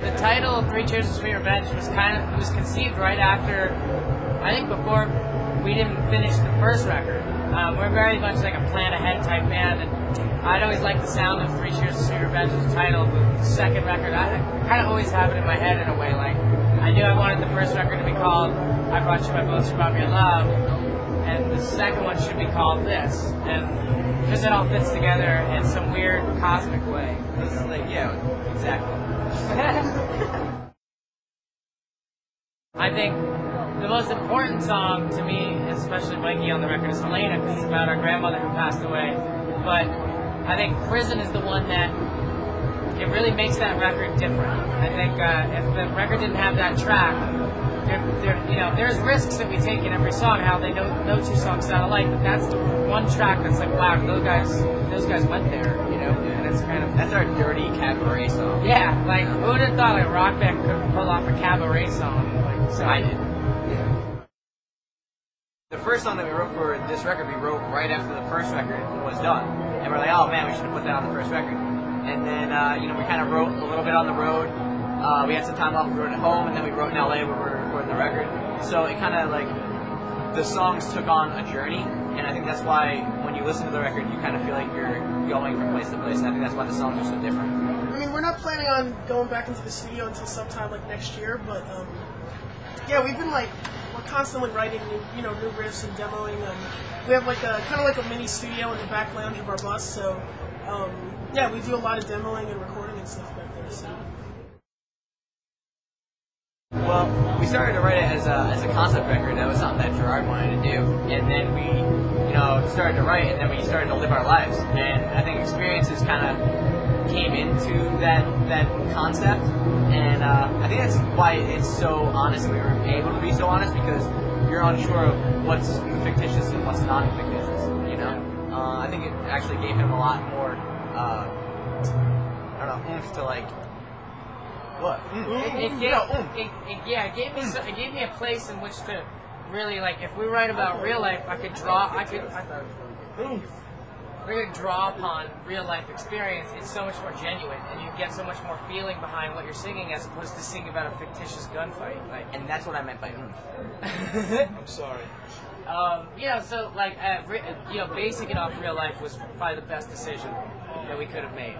The title, Three Cheers for Sweet Revenge, it was conceived right after, I think before we didn't finish the first record. We're very much like a plan ahead type band, and I'd always liked the sound of Three Cheers for Sweet Revenge as a title. The second record, I kind of always have it in my head in a way, like I knew I wanted the first record to be called I Brought You My Boats, You Brought Me Your Love, and the second one should be called this, and because it all fits together in some weird cosmic way. It's like, yeah, exactly. I think the most important song to me, especially Mikey on the record, is Helena, because it's about our grandmother who passed away. But I think Prison is the one that it really makes that record different. I think if the record didn't have that track, there's risks that we take in every song, how they no two songs sound alike, but that's the one track that's like, wow, those guys went there, and it's kind of, that's our dirty cabaret song. Yeah, like who would have thought a rock band could pull off a cabaret song? Like, so I did. Yeah. The first song that we wrote for this record, we wrote right after the first record was done, and we're like, oh man, we should have put that on the first record. And then we kind of wrote a little bit on the road. We had some time off, we wrote at home, and then we wrote in LA where we were recording the record. So it kind of like, the songs took on a journey, and I think that's why when you listen to the record, you kind of feel like you're going from place to place, and I think that's why the songs are so different. I mean, we're not planning on going back into the studio until sometime like next year, but yeah, we've been like, we're constantly writing new riffs and demoing. We have like a kind of like a mini studio in the back lounge of our bus, so yeah, we do a lot of demoing and recording and stuff back there. So. Well, we started to write it as a concept record. That was something that Gerard wanted to do, and then we, started to write, and then we started to live our lives. And I think experiences kind of came into that concept, and I think that's why it's so honest. We were able to be so honest because you're unsure of what's fictitious and what's not fictitious. I think it actually gave him a lot more, oomph to like. What? It gave me a place in which to really, like, if we write about real life, we could draw upon real life experience. It's so much more genuine, and you get so much more feeling behind what you're singing as opposed to singing about a fictitious gunfight. Like, and that's what I meant by oomph. I'm sorry. So like, basing it off real life was probably the best decision that we could have made.